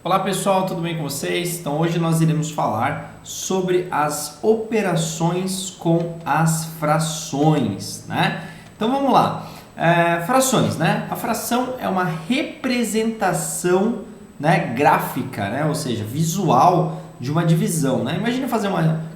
Olá pessoal, tudo bem com vocês? Então hoje nós iremos falar sobre as operações com as frações, né? Então vamos lá, frações, né? A fração é uma representação, né, gráfica, né? Ou seja, visual de uma divisão, né? Imagina fazer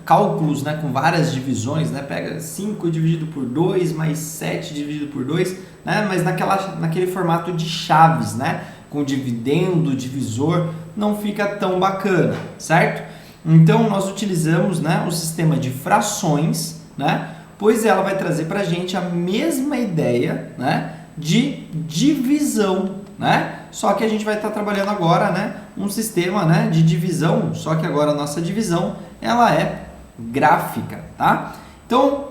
cálculos, né, com várias divisões, né? Pega 5 dividido por 2 mais 7 dividido por 2, né? Mas naquele formato de chaves, né? Com dividendo, divisor, não fica tão bacana, certo? Então, nós utilizamos, né, o sistema de frações, né, pois ela vai trazer para a gente a mesma ideia, né, de divisão, né? Só que a gente vai estar trabalhando agora, né, um sistema, né, de divisão, só que agora a nossa divisão ela é gráfica, tá? Então,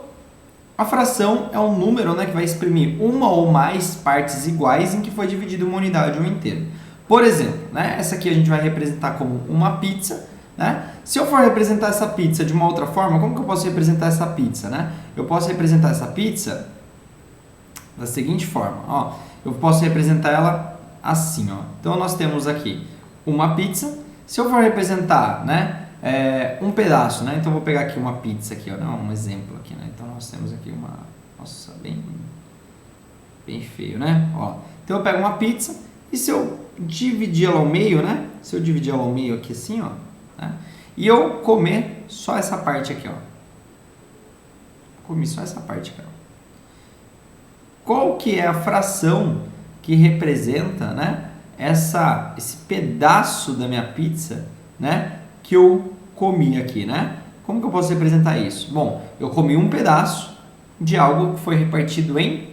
a fração é um número, né, que vai exprimir uma ou mais partes iguais em que foi dividido uma unidade ou um inteiro. Por exemplo, né, essa aqui a gente vai representar como uma pizza, né? Se eu for representar essa pizza de uma outra forma, como que eu posso representar essa pizza, né? Eu posso representar essa pizza da seguinte forma, ó. Eu posso representar ela assim, ó. Então nós temos aqui uma pizza. Se eu for representar, né, um pedaço, né? Então vou pegar aqui uma pizza aqui, ó, um exemplo aqui, né? Então nós temos aqui uma, nossa, bem feio, né? Ó, então eu pego uma pizza e se eu dividir ela ao meio, né? Se eu dividir ela ao meio aqui assim, ó, né? E eu comer só essa parte aqui, ó. Comi só essa parte aqui, ó. Qual que é a fração que representa, né, esse pedaço da minha pizza, né, que eu comi aqui, né? Como que eu posso representar isso? Bom, eu comi um pedaço de algo que foi repartido em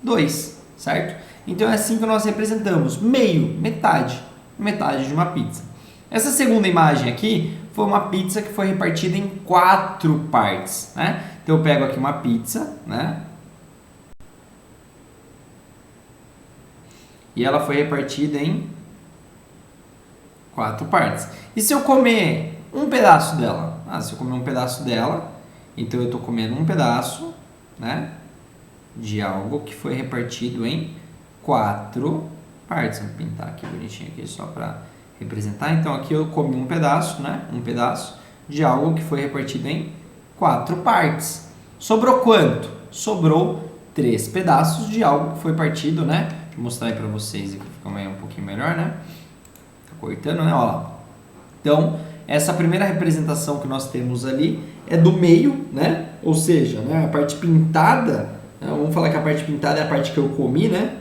2, certo? Então é assim que nós representamos, meio, metade de uma pizza. Essa segunda imagem aqui foi uma pizza que foi repartida em 4 partes, né? Então eu pego aqui uma pizza, né? E ela foi repartida em 4 partes. E se eu comer um pedaço dela? Se eu comer um pedaço dela, então eu estou comendo um pedaço, né, de algo que foi repartido em 4 partes. Vou pintar aqui bonitinho aqui só para representar. Então aqui eu comi um pedaço, né, um pedaço de algo que foi repartido em 4 partes. Sobrou quanto? Sobrou 3 pedaços de algo que foi partido, né? Vou mostrar aí para vocês aqui, fica um pouquinho melhor, né? Tá cortando, né? Olha lá. Então, essa primeira representação que nós temos ali é do meio, né? Ou seja, né, a parte pintada, né? Vamos falar que a parte pintada é a parte que eu comi, né?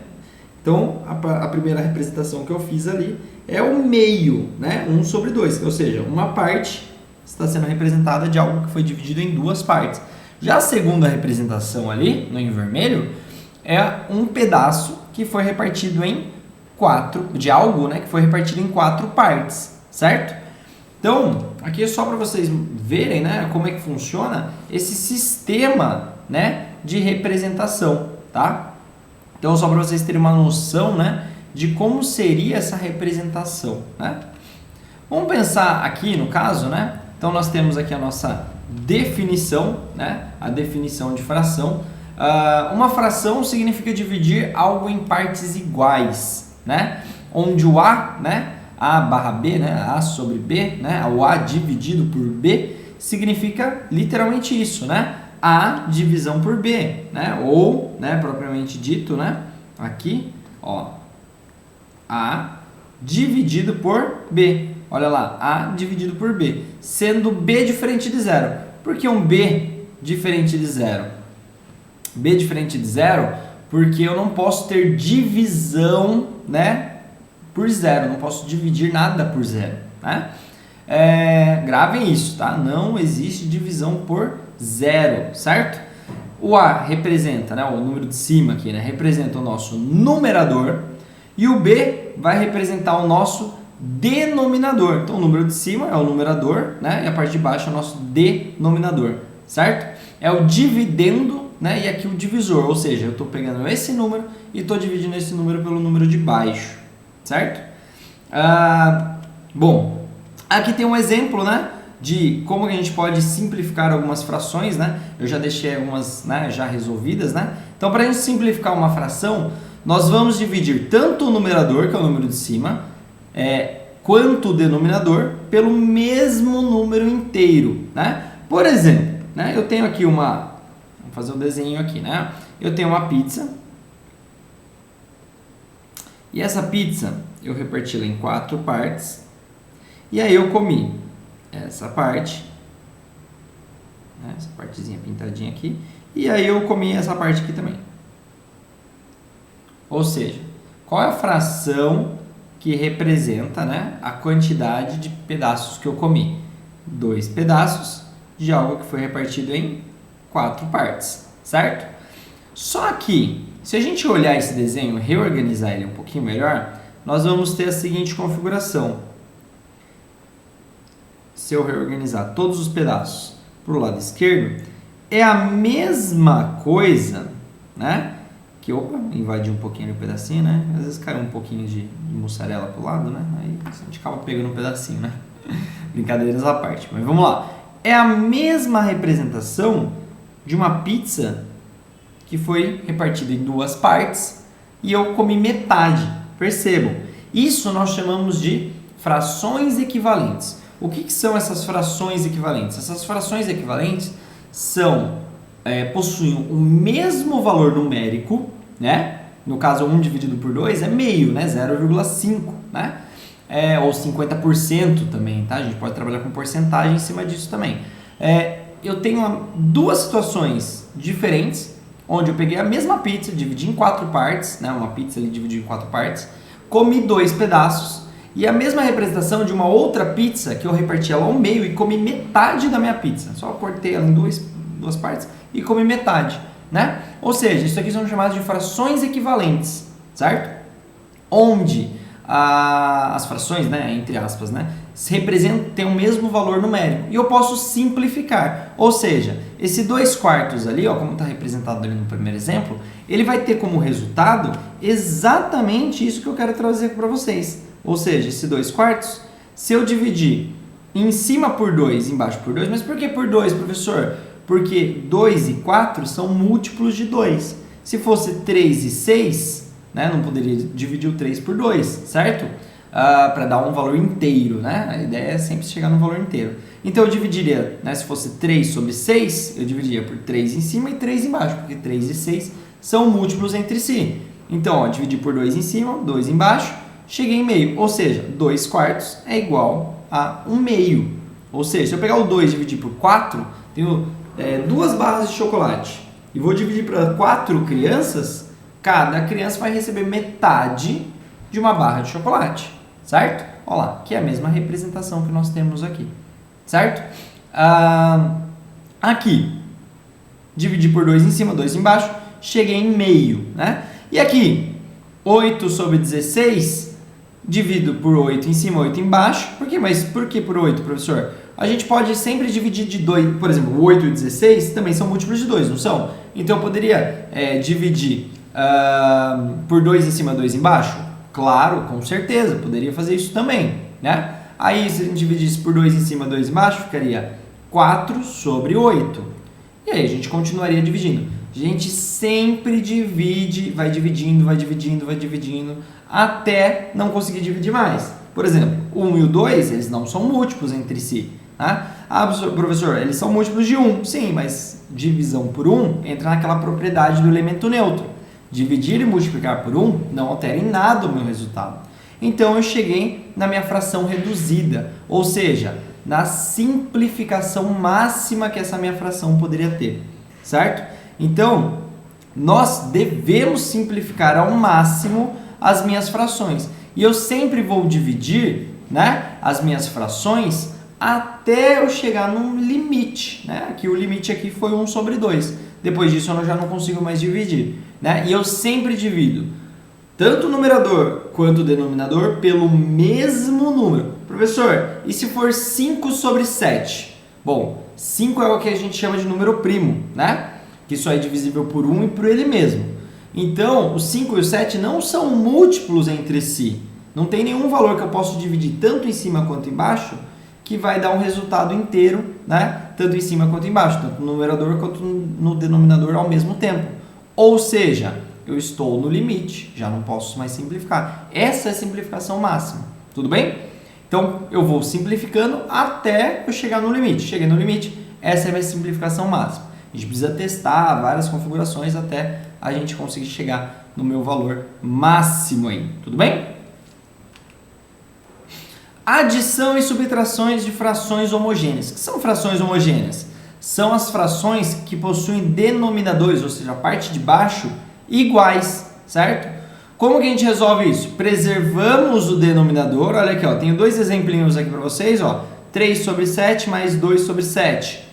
Então, a primeira representação que eu fiz ali é o meio, né? 1 sobre 2, ou seja, uma parte está sendo representada de algo que foi dividido em 2 partes. Já a segunda representação ali, no em vermelho, é um pedaço que foi repartido em 4, de algo, né, que foi repartido em 4 partes, certo? Então, aqui é só para vocês verem, né, como é que funciona esse sistema, né, de representação, tá? Então, só para vocês terem uma noção, né, de como seria essa representação, né? Vamos pensar aqui no caso, né? Então, nós temos aqui a nossa definição, né, a definição de fração. Uma fração significa dividir algo em partes iguais, né? Onde o A, né, A barra B, né, A sobre B, né, o A dividido por B, significa literalmente isso, né? A divisão por B, né? Ou, né, propriamente dito, né, aqui, ó, A dividido por B. Olha lá, A dividido por B, sendo B diferente de zero. Por que um B diferente de zero? B diferente de zero, porque eu não posso ter divisão, né, por zero, não posso dividir nada por zero, né? Gravem isso, tá? Não existe divisão por zero, certo? O A representa, né, o número de cima aqui, né, representa o nosso numerador e o B vai representar o nosso denominador. Então o número de cima é o numerador, né, e a parte de baixo é o nosso denominador, certo? É o dividendo, né, e aqui o divisor, ou seja, eu estou pegando esse número e estou dividindo esse número pelo número de baixo, certo? Bom, aqui tem um exemplo, né, de como a gente pode simplificar algumas frações, né? Eu já deixei algumas, né, já resolvidas, né? Então, para a gente simplificar uma fração, nós vamos dividir tanto o numerador, que é o número de cima, quanto o denominador pelo mesmo número inteiro, né? Por exemplo, né, eu tenho aqui vamos fazer um desenho aqui, né? Eu tenho uma pizza e essa pizza eu reparti ela em 4 partes e aí eu comi essa parte, né, essa partezinha pintadinha aqui, e aí eu comi essa parte aqui também. Ou seja, qual é a fração que representa, né, a quantidade de pedaços que eu comi? 2 pedaços de algo que foi repartido em 4 partes, certo? Só que, se a gente olhar esse desenho e reorganizar ele um pouquinho melhor, nós vamos ter a seguinte configuração. Se eu reorganizar todos os pedaços para o lado esquerdo, é a mesma coisa, né? Que, opa, invadi um pouquinho o pedacinho, né? Às vezes cai um pouquinho de mussarela pro lado, né? Aí a gente acaba pegando um pedacinho, né? Brincadeiras à parte. Mas vamos lá. É a mesma representação de uma pizza que foi repartida em 2 partes e eu comi metade. Percebam. Isso nós chamamos de frações equivalentes. O que são essas frações equivalentes? Essas frações equivalentes possuem o mesmo valor numérico, né? No caso, 1 dividido por 2 é meio, né? 0,5, né? Ou 50% também, tá? A gente pode trabalhar com porcentagem em cima disso também. Eu tenho 2 situações diferentes, onde eu peguei a mesma pizza, dividi em 4 partes, né? Uma pizza ali dividida em 4 partes, comi 2 pedaços, e a mesma representação de uma outra pizza que eu reparti ela ao meio e comi metade da minha pizza. Só cortei ela em 2 partes e comi metade, né? Ou seja, isso aqui são chamadas de frações equivalentes, certo? Onde as frações, né, entre aspas, né, têm o mesmo valor numérico. E eu posso simplificar. Ou seja, esse 2/4 ali, ó, como está representado ali no primeiro exemplo, ele vai ter como resultado exatamente isso que eu quero trazer para vocês. Ou seja, esse 2/4, se eu dividir em cima por 2, embaixo por 2, mas por que por 2, professor? Porque 2 e 4 são múltiplos de 2. Se fosse 3 e 6, né, não poderia dividir o 3 por 2, certo? Para dar um valor inteiro, né? A ideia é sempre chegar no valor inteiro. Então eu dividiria, né, se fosse 3 sobre 6, eu dividiria por 3 em cima e 3 embaixo, porque 3 e 6 são múltiplos entre si. Então, ó, dividi por 2 em cima, 2 embaixo, cheguei em meio. Ou seja, 2/4 é igual a 1 meio. Ou seja, se eu pegar o 2 e dividir por 4, tenho 2 barras de chocolate e vou dividir para 4 crianças, cada criança vai receber metade de uma barra de chocolate, certo? Olha lá, que é a mesma representação que nós temos aqui, certo? Aqui, dividi por 2 em cima, 2 embaixo, cheguei em meio, né? E aqui, 8 sobre 16, divido por 8 em cima, 8 embaixo. Por quê? Mas por que por 8, professor? A gente pode sempre dividir de 2, por exemplo, 8 e 16 também são múltiplos de 2, não são? Então eu poderia dividir por 2 em cima, 2 embaixo? Claro, com certeza, poderia fazer isso também, né? Aí se a gente dividisse por 2 em cima, 2 embaixo, ficaria 4 sobre 8. E aí a gente continuaria dividindo. A gente sempre divide, vai dividindo, até não conseguir dividir mais. Por exemplo, o 1 e o 2, eles não são múltiplos entre si. Né? Professor, eles são múltiplos de 1. Sim, mas divisão por 1 entra naquela propriedade do elemento neutro. Dividir e multiplicar por 1 não altera em nada o meu resultado. Então eu cheguei na minha fração reduzida, ou seja, na simplificação máxima que essa minha fração poderia ter, certo? Então, nós devemos simplificar ao máximo as minhas frações. E eu sempre vou dividir, né, as minhas frações até eu chegar num limite, né? Aqui o limite aqui foi 1 sobre 2. Depois disso eu já não consigo mais dividir, né? E eu sempre divido tanto o numerador quanto o denominador pelo mesmo número. Professor, e se for 5 sobre 7? Bom, 5 é o que a gente chama de número primo, né? Que só é divisível por 1 e por ele mesmo. Então, o 5 e o 7 não são múltiplos entre si. Não tem nenhum valor que eu possa dividir tanto em cima quanto embaixo que vai dar um resultado inteiro, né? Tanto em cima quanto embaixo, tanto no numerador quanto no denominador ao mesmo tempo. Ou seja, eu estou no limite, já não posso mais simplificar. Essa é a simplificação máxima, tudo bem? Então, eu vou simplificando até eu chegar no limite. Cheguei no limite, essa é a minha simplificação máxima. A gente precisa testar várias configurações até a gente conseguir chegar no meu valor máximo aí. Tudo bem? Adição e subtrações de frações homogêneas. O que são frações homogêneas? São as frações que possuem denominadores, ou seja, a parte de baixo, iguais, certo? Como que a gente resolve isso? Preservamos o denominador. Olha aqui, ó, tenho dois exemplinhos aqui para vocês. Ó, 3 sobre 7 mais 2 sobre 7.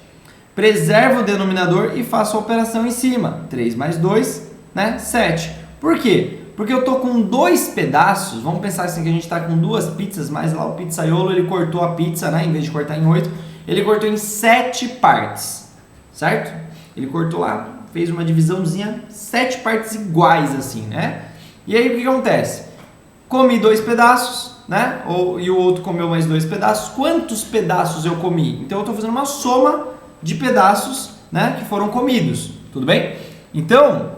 Preservo o denominador e faço a operação em cima. 3 mais 2, né? 7. Por quê? Porque eu estou com dois pedaços. Vamos pensar assim que a gente está com duas pizzas, mas lá o pizzaiolo ele cortou a pizza, né? Em vez de cortar em 8, ele cortou em 7 partes, certo? Ele cortou lá, fez uma divisãozinha, 7 partes iguais assim, né? E aí o que acontece? Comi 2 pedaços, né? E o outro comeu mais 2 pedaços. Quantos pedaços eu comi? Então eu estou fazendo uma soma de pedaços, né, que foram comidos. Tudo bem? Então,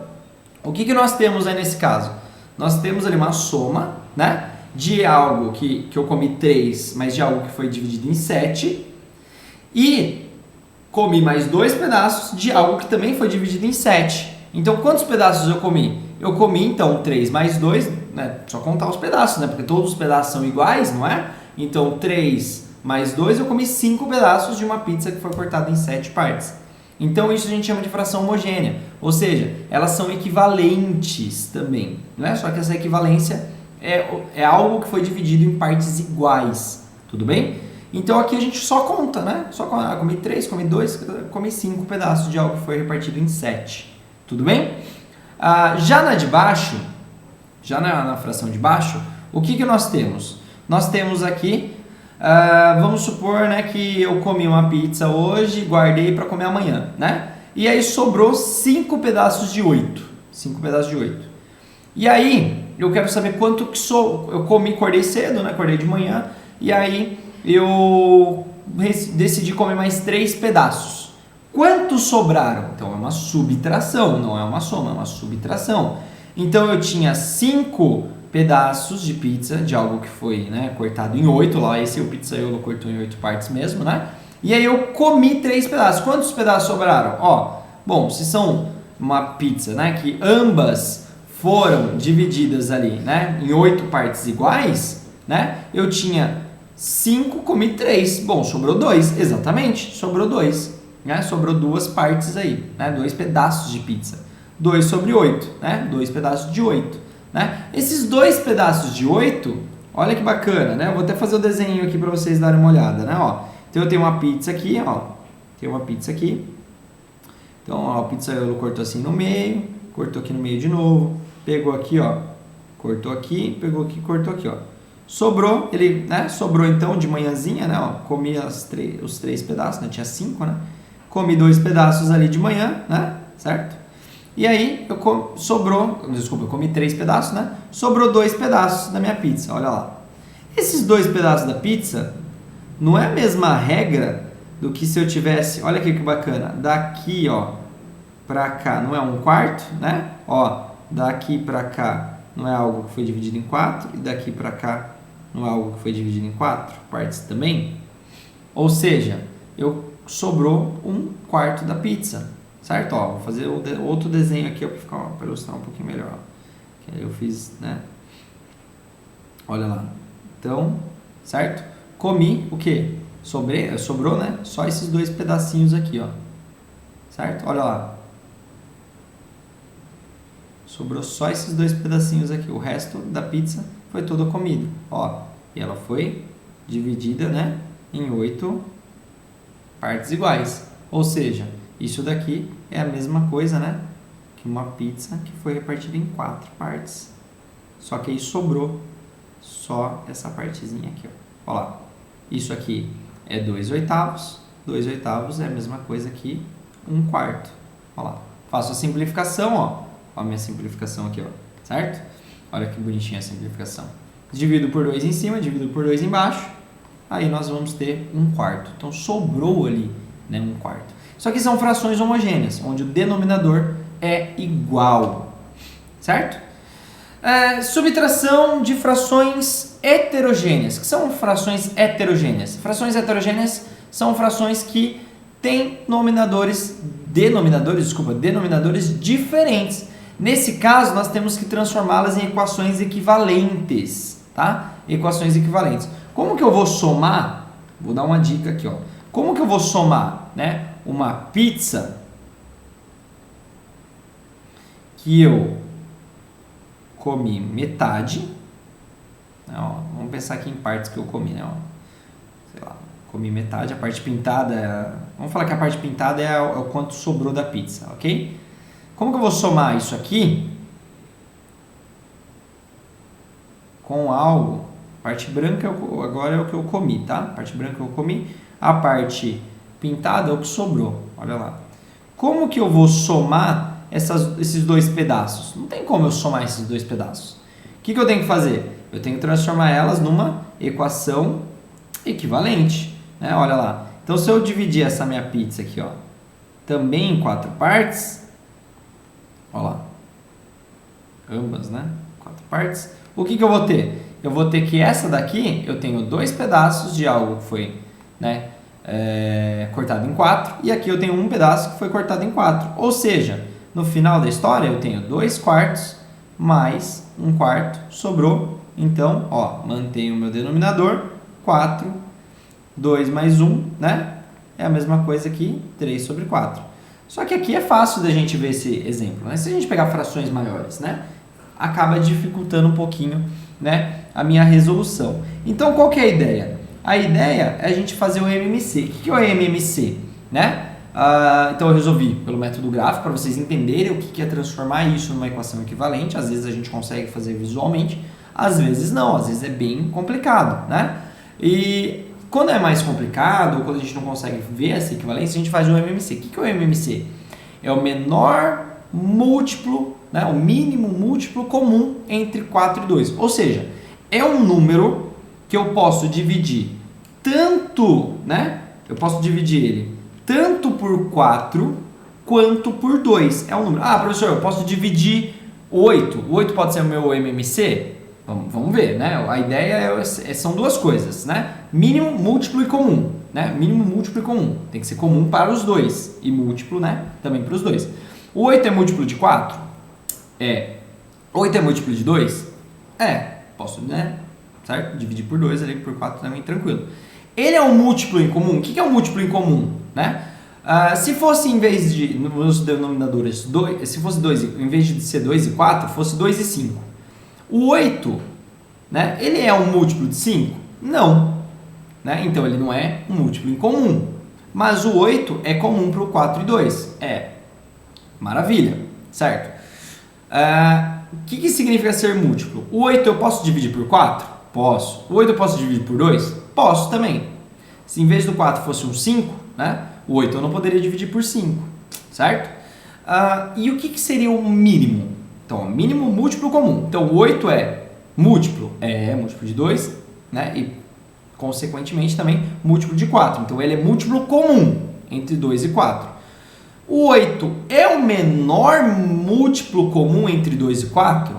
o que nós temos aí nesse caso? Nós temos ali uma soma, né, de algo que eu comi 3, mas de algo que foi dividido em 7. E comi mais 2 pedaços de algo que também foi dividido em 7. Então, quantos pedaços eu comi? Eu comi, então, 3 mais 2, né? Só contar os pedaços, né? Porque todos os pedaços são iguais, não é? Então, 3 mais 2, eu comi 5 pedaços de uma pizza que foi cortada em 7 partes. Então, isso a gente chama de fração homogênea. Ou seja, elas são equivalentes também, não é? Só que essa equivalência é algo que foi dividido em partes iguais. Tudo bem? Então, aqui a gente só conta, né? Só comi 3, comi 2, comi 5 pedaços de algo que foi repartido em 7. Tudo bem? Já na de baixo, já na fração de baixo, o que nós temos? Nós temos aqui, vamos supor, né, que eu comi uma pizza hoje, guardei para comer amanhã, né? E aí sobrou 5 pedaços de 8. 5 pedaços de 8. E aí, eu quero saber quanto que eu comi, acordei cedo, né? Acordei de manhã, e aí eu decidi comer mais 3 pedaços. Quantos sobraram? Então é uma subtração, não é uma soma, é uma subtração. Então eu tinha 5 pedaços de pizza, de algo que foi, né, cortado em 8, lá esse o pizzaiolo cortou em 8 partes mesmo, né? E aí eu comi 3 pedaços. Quantos pedaços sobraram? Ó, bom, se são uma pizza, né, que ambas foram divididas ali, né, em 8 partes iguais, né? Eu tinha 5, comi 3. Bom, sobrou 2, exatamente, sobrou 2. Né? Sobrou 2 partes aí, né? 2 pedaços de pizza. 2 sobre 8, né? 2 pedaços de 8, né? Esses 2 pedaços de 8, olha que bacana, né? Eu vou até fazer o desenho aqui para vocês darem uma olhada, né? Ó, então eu tenho uma pizza aqui, ó. Tem uma pizza aqui. Então, ó, a pizzaiolo cortou assim no meio, cortou aqui no meio de novo, pegou aqui, ó, cortou aqui, pegou aqui, cortou aqui, ó. Sobrou, ele, né? Sobrou então de manhãzinha, né? Ó, comi os 3 pedaços, né? Tinha 5, né? Comi 2 pedaços ali de manhã, né? Certo? E aí, eu comi 3 pedaços, né? Sobrou 2 pedaços da minha pizza, olha lá. Esses 2 pedaços da pizza não é a mesma regra do que se eu tivesse, olha aqui que bacana, daqui, ó, pra cá, não é 1/4, né? Ó, daqui pra cá não é algo que foi dividido em 4, e daqui pra cá não é algo que foi dividido em 4 partes também. Ou seja, sobrou 1/4 da pizza, certo? Ó, vou fazer outro desenho aqui para ilustrar um pouquinho melhor. Que aí eu fiz, né? Olha lá. Então, certo? Comi o quê? Sobrou, né? Só esses 2 pedacinhos aqui, ó. Certo? Olha lá. Sobrou só esses 2 pedacinhos aqui. O resto da pizza foi toda comida. Ó, e ela foi dividida, né, em 8 partes iguais. Ou seja, isso daqui é a mesma coisa, né, que uma pizza que foi repartida em 4 partes. Só que aí sobrou só essa partezinha aqui, ó. Ó lá. Isso aqui é 2/8. 2/8 é a mesma coisa que 1/4. Ó lá. Faço a simplificação, ó. Ó a minha simplificação aqui, ó. Certo? Olha que bonitinha a simplificação. Divido por 2 em cima, divido por 2 embaixo. Aí nós vamos ter 1/4. Então sobrou ali, né, 1/4. Isso aqui são frações homogêneas, onde o denominador é igual. Certo? Subtração de frações heterogêneas. O que são frações heterogêneas? Frações heterogêneas são frações que têm denominadores diferentes. Nesse caso, nós temos que transformá-las em equações equivalentes, tá? Equações equivalentes. Como que eu vou somar? Vou dar uma dica aqui, ó. Como que eu vou somar, né, uma pizza que eu comi metade, né, ó, vamos pensar aqui em partes que eu comi, né, ó, sei lá, comi metade, a parte pintada, vamos falar que a parte pintada é o quanto sobrou da pizza, ok? Como que eu vou somar isso aqui com algo? A parte branca agora é o que eu comi, tá? A parte branca eu comi, a parte pintada é o que sobrou, olha lá. Como que eu vou somar esses dois pedaços? Não tem como eu somar esses dois pedaços. O que eu tenho que fazer? Eu tenho que transformar elas numa equação equivalente, né? Olha lá. Então, se eu dividir essa minha pizza aqui, ó, também em 4 partes, olha lá, ambas, né? 4 partes. O que eu vou ter? Eu vou ter que essa daqui, eu tenho 2 pedaços de algo que foi, né, cortado em 4, e aqui eu tenho um pedaço que foi cortado em 4. Ou seja, no final da história eu tenho 2 quartos mais 1 quarto, sobrou. Então, ó, mantenho o meu denominador, 4, 2 mais 1, né? É a mesma coisa aqui, 3 sobre 4. Só que aqui é fácil da gente ver esse exemplo, né? Se a gente pegar frações maiores, né, acaba dificultando um pouquinho, né, a minha resolução. Então, qual que é a ideia? A ideia é a gente fazer o MMC. O que é o MMC? Né? Então, eu resolvi pelo método gráfico para vocês entenderem o que é transformar isso numa equação equivalente. Às vezes a gente consegue fazer visualmente, às vezes não, às vezes é bem complicado, né? E quando é mais complicado, ou quando a gente não consegue ver essa equivalência, a gente faz o MMC. O que é o MMC? É o menor múltiplo, né, o mínimo múltiplo comum entre 4 e 2. Ou seja, é um número que eu posso dividir tanto, né? Eu posso dividir ele tanto por 4 quanto por 2. É um número. Ah, professor, eu posso dividir 8. O 8 pode ser o meu MMC? Vamos ver, né? A ideia são duas coisas, né? Mínimo, múltiplo e comum, né? Mínimo, múltiplo e comum. Tem que ser comum para os dois. E múltiplo, né? Também para os dois. O 8 é múltiplo de 4? É. 8 é múltiplo de 2? É. Posso, né? Certo? Dividir por 2 ali, por 4 também, tranquilo. Ele é um múltiplo em comum? O que é um múltiplo em comum, né? Se fosse, em vez de, nos denominadores, se fosse 2, em vez de ser 2 e 4, fosse 2 e 5. O 8, né? Ele é um múltiplo de 5? Não. Né? Então, ele não é um múltiplo em comum. Mas o 8 é comum para o 4 e 2. É. Maravilha. Certo? O que significa ser múltiplo? O 8 eu posso dividir por 4? Posso. O 8 eu posso dividir por 2? Posso também. Se em vez do 4 fosse um 5, né? O 8 eu não poderia dividir por 5. Certo? E o que seria o mínimo? Então, mínimo múltiplo comum. Então, o 8 é múltiplo? É múltiplo de 2, né? E, consequentemente, também múltiplo de 4. Então, ele é múltiplo comum entre 2 e 4. O 8 é o menor múltiplo comum entre 2 e 4?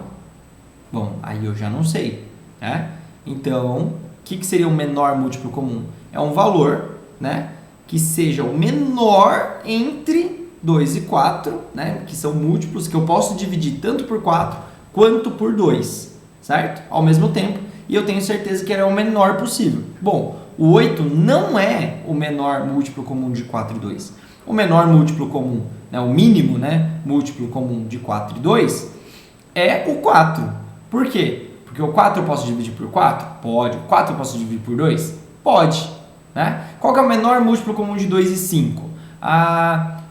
Bom, aí eu já não sei, né? Então, o que seria o menor múltiplo comum? É um valor, né, que seja o menor entre 2 e 4, né, que são múltiplos que eu posso dividir tanto por 4 quanto por 2, certo? Ao mesmo tempo, e eu tenho certeza que ele é o menor possível. Bom, o 8 não é o menor múltiplo comum de 4 e 2. O menor múltiplo comum, né, o mínimo, né, múltiplo comum de 4 e 2 é o 4. Por quê? Porque o 4 eu posso dividir por 4? Pode. O 4 eu posso dividir por 2? Pode. Né? Qual que é o menor múltiplo comum de 2 e 5?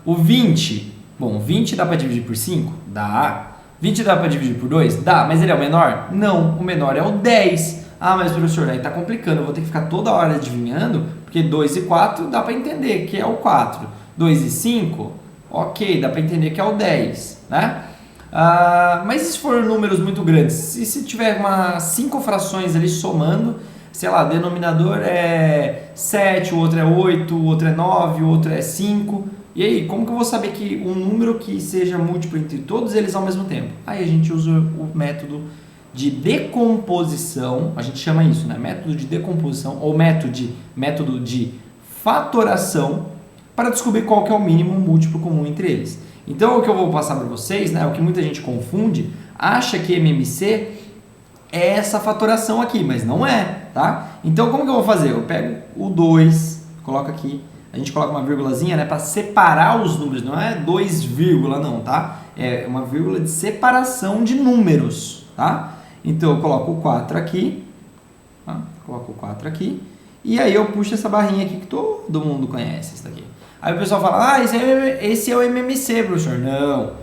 O 20. Bom, 20 dá para dividir por 5? Dá. 20 dá para dividir por 2? Dá. Mas ele é o menor? Não. O menor é o 10. Mas professor, aí está complicando. Eu vou ter que ficar toda hora adivinhando, porque 2 e 4 dá para entender que é o 4. 2 e 5? Ok, dá para entender que é o 10. Né? Mas e se for números muito grandes? Se tiver 5 frações ali somando, sei lá, denominador é 7, o outro é 8, o outro é 9, o outro é 5. E aí, como que eu vou saber que um número que seja múltiplo entre todos eles ao mesmo tempo? Aí a gente usa o método de decomposição, a gente chama isso, né? Método de decomposição ou método de fatoração para descobrir qual que é o mínimo múltiplo comum entre eles. Então, o que eu vou passar para vocês, né? O que muita gente confunde, acha que MMC é essa fatoração aqui, mas não é, tá? Então, como que eu vou fazer? Eu pego o 2, coloco aqui, a gente coloca uma vírgulazinha, né? Para separar os números, não é 2, não, tá? É uma vírgula de separação de números, tá? Então, eu coloco o 4 aqui, tá? Coloco o 4 aqui, e aí eu puxo essa barrinha aqui que todo mundo conhece, esse daqui. Aí o pessoal fala, esse é o MMC, professor. Não,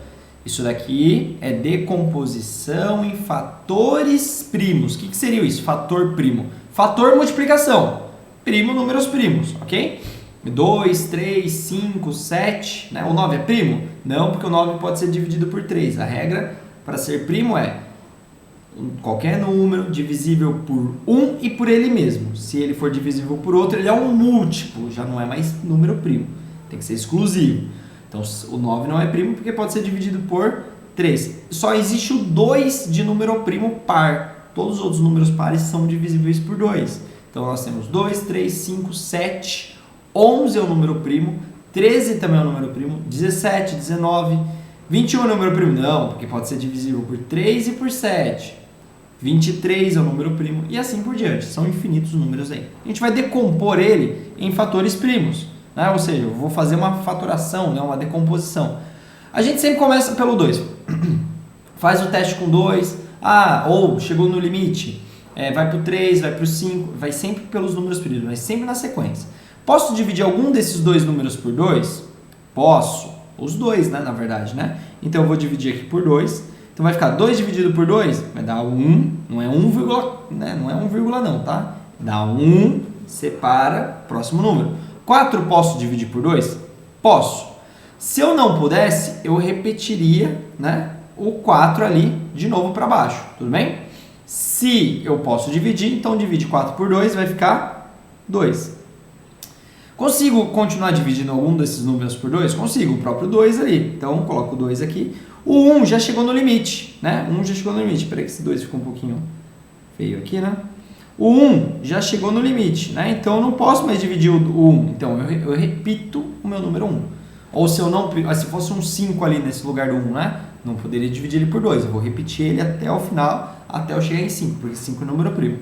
isso daqui é decomposição em fatores primos. O que seria isso? Fator primo. Fator multiplicação. Primo, números primos, ok? 2, 3, 5, 7, né? O 9 é primo? Não, porque o 9 pode ser dividido por 3. A regra para ser primo é qualquer número divisível por 1 e por ele mesmo. Se ele for divisível por outro, ele é um múltiplo, já não é mais número primo. Tem que ser exclusivo. Então, o 9 não é primo porque pode ser dividido por 3. Só existe o 2 de número primo par. Todos os outros números pares são divisíveis por 2. Então, nós temos 2, 3, 5, 7, 11 é o número primo, 13 também é o número primo, 17, 19, 21 é o número primo. Não, porque pode ser divisível por 3 e por 7. 23 é o número primo e assim por diante. São infinitos números aí. A gente vai decompor ele em fatores primos. Né? Ou seja, eu vou fazer uma fatoração, né? Uma decomposição. A gente sempre começa pelo 2. Faz o teste com 2. Ou chegou no limite. Vai para o 3, vai para o 5. Vai sempre pelos números primos, mas sempre na sequência. Posso dividir algum desses dois números por 2? Posso. Os dois, né? Na verdade, né? Então eu vou dividir aqui por 2. Então vai ficar 2 dividido por 2, vai dar 1, não é 1, né? Não é 1, não, tá? Dá 1, separa, próximo número. 4 posso dividir por 2? Posso. Se eu não pudesse, eu repetiria, né, o 4 ali de novo para baixo, tudo bem? Se eu posso dividir, então divide 4 por 2, vai ficar 2. Consigo continuar dividindo algum desses números por 2? Consigo, o próprio 2 ali. Então, coloco o 2 aqui. O 1 já chegou no limite, né? 1 já chegou no limite. Espera que esse 2 ficou um pouquinho feio aqui, né? O 1 já chegou no limite, né? Então, eu não posso mais dividir o 1. Então, eu repito o meu número 1. Ou se eu não, se fosse um 5 ali nesse lugar do 1, né? Não poderia dividir ele por 2. Eu vou repetir ele até o final, até eu chegar em 5, porque 5 é número primo.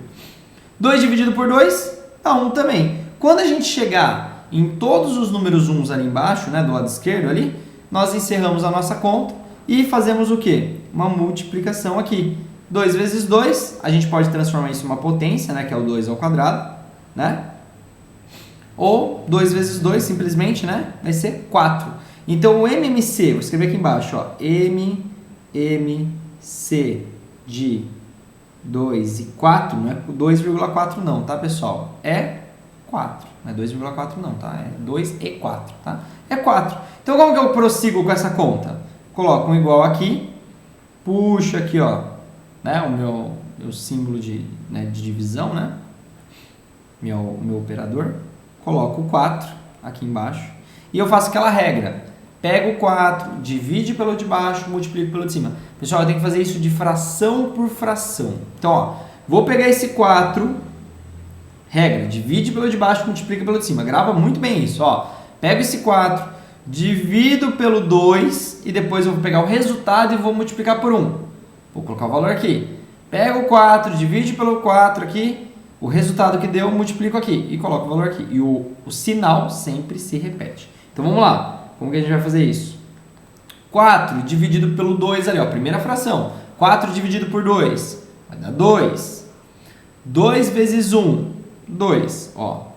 2 dividido por 2 dá 1 também. Quando a gente chegar em todos os números 1 ali embaixo, né, do lado esquerdo ali, nós encerramos a nossa conta e fazemos o quê? Uma multiplicação aqui. 2 vezes 2, a gente pode transformar isso em uma potência, né, que é o 2 ao quadrado, né? Ou 2 vezes 2, simplesmente, né, vai ser 4. Então, o MMC, vou escrever aqui embaixo, ó, MMC de 2 e 4, não é 2,4 não, tá, pessoal? É 4, não é 2,4 não, tá? É 2 e 4, tá? É 4. Então, como que eu prossigo com essa conta? Coloco um igual aqui, puxo aqui, ó, né, o meu símbolo de divisão, né? Meu operador. Coloco o 4 aqui embaixo e eu faço aquela regra. Pego o 4, divide pelo de baixo, multiplico pelo de cima. Pessoal, eu tenho que fazer isso de fração por fração. Então, ó, vou pegar esse 4, regra, divide pelo de baixo, multiplica pelo de cima. Grava muito bem isso, ó. Pego esse 4, divido pelo 2 e depois eu vou pegar o resultado e vou multiplicar por 1. Vou colocar o valor aqui. Pego o 4, divide pelo 4 aqui, o resultado que deu, multiplico aqui e coloco o valor aqui. E o sinal sempre se repete. Então, vamos lá. Como que a gente vai fazer isso? 4 dividido pelo 2 ali, ó, primeira fração. 4 dividido por 2 vai dar 2. 2 vezes 1, 2. Ó,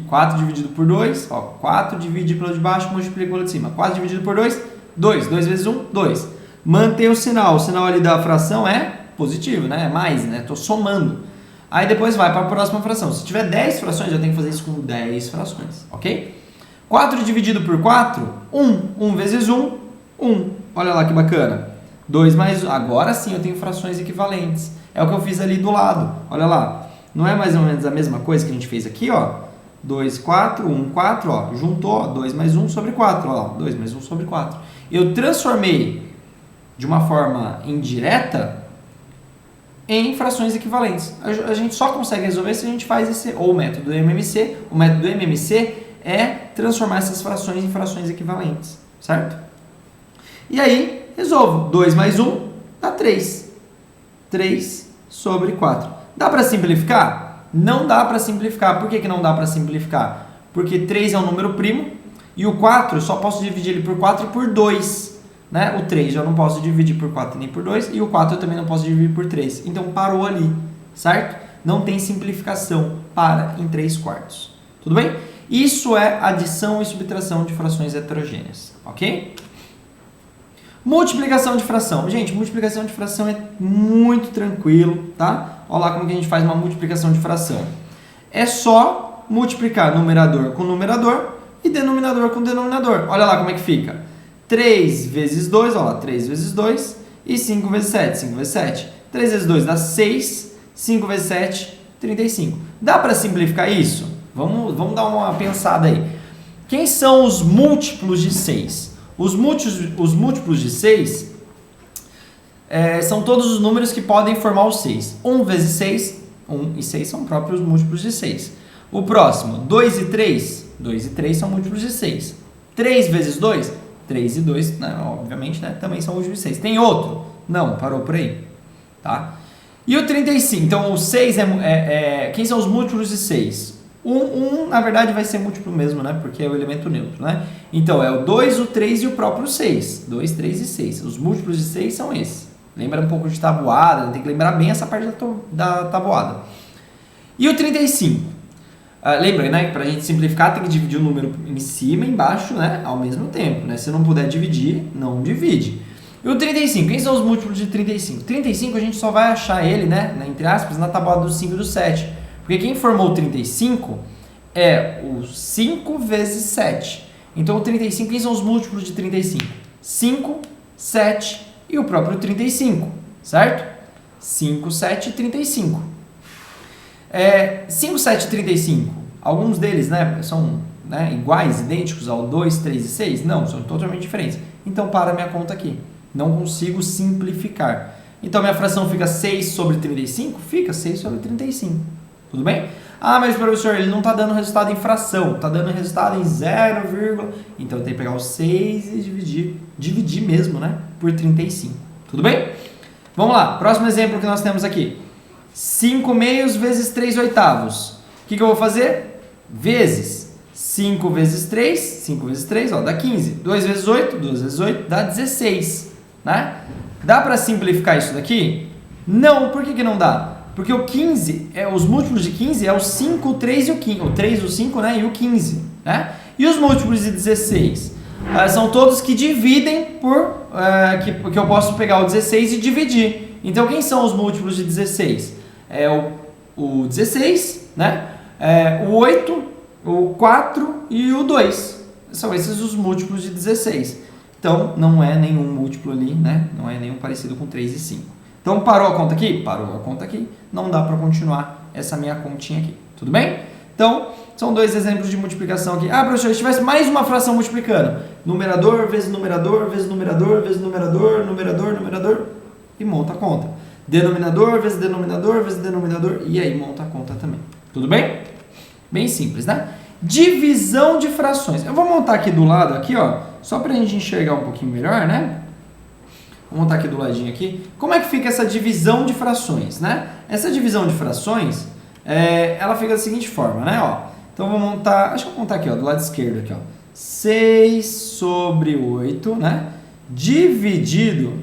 4 dividido por 2, ó, 4 divide pelo de baixo, multiplica pelo de cima. 4 dividido por 2, 2. 2 vezes 1, 2. Mantém o sinal ali da fração é positivo, né? É mais, né? Estou somando. Aí depois vai para a próxima fração. Se tiver 10 frações, eu tenho que fazer isso com 10 frações, ok? 4 dividido por 4, 1. 1 vezes 1, 1. Olha lá que bacana. 2 mais 1. Agora sim eu tenho frações equivalentes. É o que eu fiz ali do lado. Olha lá. Não é mais ou menos a mesma coisa que a gente fez aqui, ó? 2, 4, 1, 4, ó. Juntou, ó. 2 mais 1 sobre 4, ó. 2 mais 1 sobre 4. Eu transformei de uma forma indireta em frações equivalentes. A gente só consegue resolver se a gente faz esse, ou o método do MMC. O método do MMC é transformar essas frações em frações equivalentes, certo? E aí, resolvo. 2 mais 1 dá 3. 3 sobre 4. Dá para simplificar? Não dá para simplificar. Por que não dá para simplificar? Porque 3 é um número primo e o 4 eu só posso dividir ele por 4 e por 2. Né? O 3 eu não posso dividir por 4 nem por 2 e o 4 eu também não posso dividir por 3. Então parou ali, certo? Não tem simplificação, para em 3/4. Tudo bem? Isso é adição e subtração de frações heterogêneas, ok? Multiplicação de fração. Gente, multiplicação de fração é muito tranquilo, tá? Olha lá como que a gente faz uma multiplicação de fração. É só multiplicar numerador com numerador e denominador com denominador. Olha lá como é que fica. 3 vezes 2, olha lá, 3 vezes 2 e 5 vezes 7, 5 vezes 7. 3 vezes 2 dá 6, 5 vezes 7, 35. Dá para simplificar isso? Vamos dar uma pensada aí. Quem são os múltiplos de 6? Os múltiplos de 6 são todos os números que podem formar o 6. 1 vezes 6, 1 e 6 são próprios múltiplos de 6. O próximo, 2 e 3, 2 e 3 são múltiplos de 6. 3 vezes 2, 3 e 2, né, obviamente, né, também são múltiplos de 6. Tem outro? Não, parou por aí. Tá? E o 35, então o 6 quem são os múltiplos de 6? 1, na verdade, vai ser múltiplo mesmo, né? Porque é o elemento neutro, né? Então, é o 2, o 3 e o próprio 6. 2, 3 e 6. Os múltiplos de 6 são esses. Lembra um pouco de tabuada, tem que lembrar bem essa parte da tabuada. E o 35? Lembra, né? Para a gente simplificar, tem que dividir o número em cima e embaixo, né? Ao mesmo tempo, né? Se não puder dividir, não divide. E o 35? Quem são os múltiplos de 35? 35 a gente só vai achar ele, né? Entre aspas, na tabuada do 5 e do 7. Porque quem formou o 35 é o 5 vezes 7. Então, o 35, quem são os múltiplos de 35? 5, 7 e o próprio 35, certo? 5, 7 e 35. 5, 7 e 35, alguns deles, né, são, né, iguais, idênticos ao 2, 3 e 6? Não, são totalmente diferentes. Então, para a minha conta aqui. Não consigo simplificar. Então, minha fração fica 6 sobre 35? Fica 6 sobre 35. Tudo bem? Ah, mas professor, ele não está dando resultado em fração, está dando resultado em 0, então tem que pegar o 6 e dividir mesmo, né, por 35. Tudo bem? Vamos lá, próximo exemplo que nós temos aqui. 5 meios vezes 3 oitavos. O que eu vou fazer? Vezes 5 vezes 3, 5 vezes 3, ó, dá 15. 2 vezes 8, 2 vezes 8, dá 16, né? Dá para simplificar isso daqui? Não, por que não dá? Porque o 15, os múltiplos de 15 é o 5, o 3 e o 15. O 3, o 5, né? E o 15, né? E os múltiplos de 16? São todos que dividem que eu posso pegar o 16 e dividir. Então, quem são os múltiplos de 16? É o 16, né? O 8, o 4 e o 2. São esses os múltiplos de 16. Então, não é nenhum múltiplo ali, né? Não é nenhum parecido com 3 e 5. Então, parou a conta aqui? Parou a conta aqui. Não dá para continuar essa minha continha aqui. Tudo bem? Então, são dois exemplos de multiplicação aqui. Ah, professor, se tivesse mais uma fração multiplicando. Numerador vezes numerador, vezes numerador, vezes numerador, numerador, numerador. E monta a conta. Denominador vezes denominador, vezes denominador. E aí monta a conta também. Tudo bem? Bem simples, né? Divisão de frações. Eu vou montar aqui do lado, aqui, ó. Só para a gente enxergar um pouquinho melhor, né? Vou montar aqui do ladinho aqui. Como é que fica essa divisão de frações, né? Essa divisão de frações, ela fica da seguinte forma, né? Ó, então eu vou montar, acho que eu vou montar aqui, ó, do lado esquerdo aqui, ó. 6 sobre 8, né? Dividido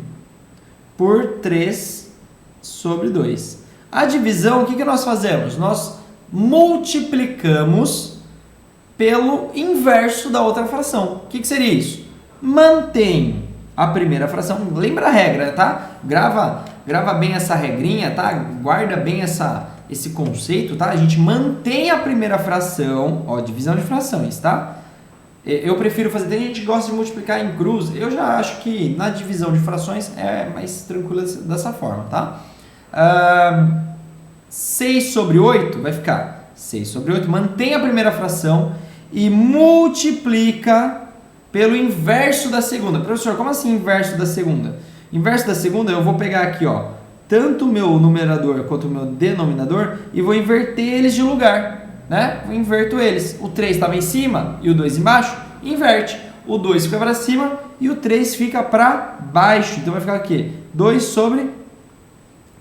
por 3 sobre 2. A divisão, o que nós fazemos? Nós multiplicamos pelo inverso da outra fração. O que seria isso? Mantém a primeira fração, lembra a regra, tá? Grava bem essa regrinha, tá? Guarda bem esse conceito, tá? A gente mantém a primeira fração, ó, divisão de frações, tá? Eu prefiro fazer, tem gente que gosta de multiplicar em cruz, eu já acho que na divisão de frações é mais tranquilo dessa forma, tá? 6 sobre 8 vai ficar 6 sobre 8, mantém a primeira fração e multiplica pelo inverso da segunda. Professor, como assim inverso da segunda? Inverso da segunda, eu vou pegar aqui, ó, tanto o meu numerador quanto o meu denominador e vou inverter eles de lugar, né? Eu inverto eles. O 3 estava em cima e o 2 embaixo, inverte. O 2 fica para cima e o 3 fica para baixo. Então vai ficar aqui, 2 sobre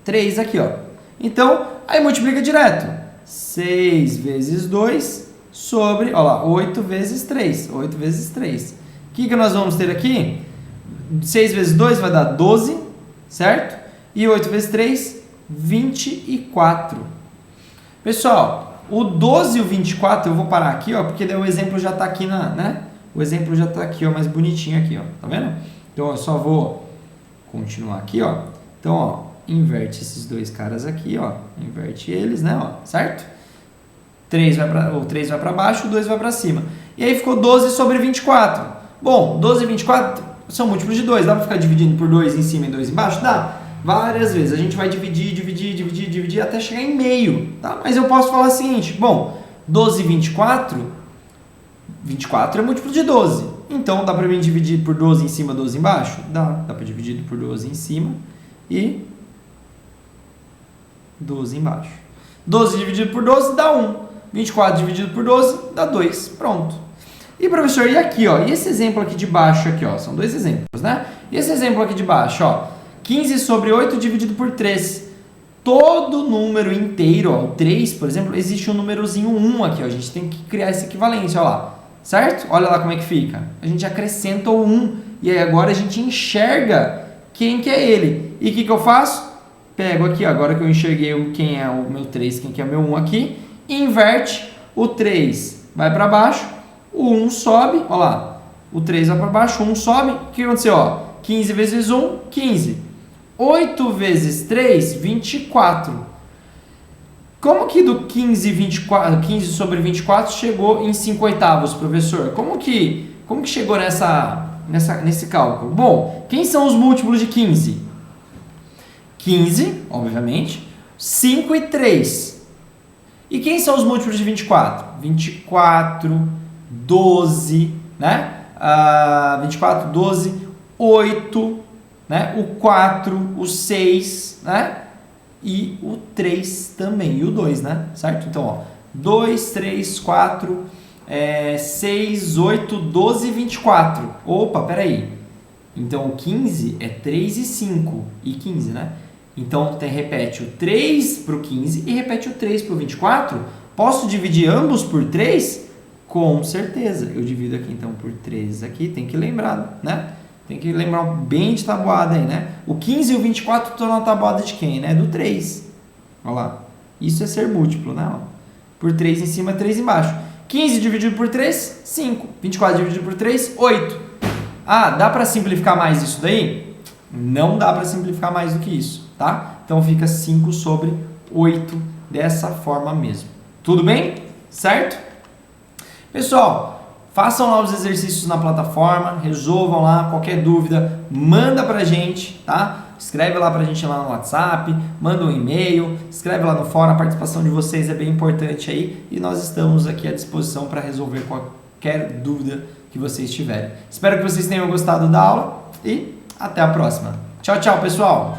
3 aqui, ó. Então, aí multiplica direto. 6 vezes 2 sobre, ó lá, 8 vezes 3. 8 vezes 3. O que nós vamos ter aqui? 6 vezes 2 vai dar 12, certo? E 8 vezes 3, 24. Pessoal, o 12 e o 24, eu vou parar aqui, ó, porque daí o exemplo já está aqui né? O exemplo já está aqui, ó, mais bonitinho aqui, ó. Tá vendo? Então, eu só vou continuar aqui, ó. Então, ó, inverte esses dois caras aqui, ó. Inverte eles, né, ó, certo? O 3 vai para baixo, o 2 vai para cima. E aí ficou 12 sobre 24. Bom, 12 e 24 são múltiplos de 2. Dá para ficar dividindo por 2 em cima e 2 embaixo? Dá. Várias vezes. A gente vai dividir até chegar em meio, tá? Mas eu posso falar o seguinte, bom, 12 e 24... 24 é múltiplo de 12. Então, dá para mim dividir por 12 em cima, 12 embaixo? Dá para dividir por 12 em cima e 12 embaixo. 12 dividido por 12 dá 1. 24 dividido por 12 dá 2. Pronto. E, professor, e aqui, ó? E esse exemplo aqui de baixo, aqui, ó? São dois exemplos, né? E esse exemplo aqui de baixo, ó? 15 sobre 8 dividido por 3. Todo número inteiro, ó, o 3, por exemplo, existe um númerozinho 1 aqui, ó. A gente tem que criar essa equivalência, ó lá. Certo? Olha lá como é que fica. A gente acrescenta o 1 e aí agora a gente enxerga quem que é ele. E o que eu faço? Pego aqui, agora que eu enxerguei quem é o meu 3, quem que é o meu 1 aqui, inverte, o 3 vai para baixo, o 1 sobe, ó lá, o 3 vai para baixo, o 1 sobe, o que aconteceu? Ó, 15 vezes 1, 15. 8 vezes 3, 24. Como que do 15 sobre 24 chegou em 5/8, professor? Como que chegou nesse cálculo? Bom, quem são os múltiplos de 15? 15, obviamente, 5 e 3. E quem são os múltiplos de 24? 24, 12, né? 24, 12, 8, né? O 4, o 6, né? E o 3 também, e o 2, né? Certo? Então, ó, 2, 3, 4, 6, 8, 12 e 24. Opa, peraí. Então, o 15 é 3 e 5 e 15, né? Então, repete o 3 para o 15 e repete o 3 para o 24. Posso dividir ambos por 3? Com certeza. Eu divido aqui, então, por 3 aqui. Tem que lembrar, né? Tem que lembrar bem de tabuada aí, né? O 15 e o 24 estão na tabuada de quem, né? Do 3. Olha lá. Isso é ser múltiplo, né? Ó. Por 3 em cima, 3 embaixo. 15 dividido por 3, 5. 24 dividido por 3, 8. Ah, dá para simplificar mais isso daí? Não dá para simplificar mais do que isso, tá? Então fica 5 sobre 8 dessa forma mesmo. Tudo bem? Certo? Pessoal, façam lá os exercícios na plataforma, resolvam lá, qualquer dúvida, manda pra gente, tá? Escreve lá pra gente lá no WhatsApp, manda um e-mail, escreve lá no fórum, a participação de vocês é bem importante aí e nós estamos aqui à disposição para resolver qualquer dúvida que vocês tiverem. Espero que vocês tenham gostado da aula e até a próxima. Tchau, tchau, pessoal!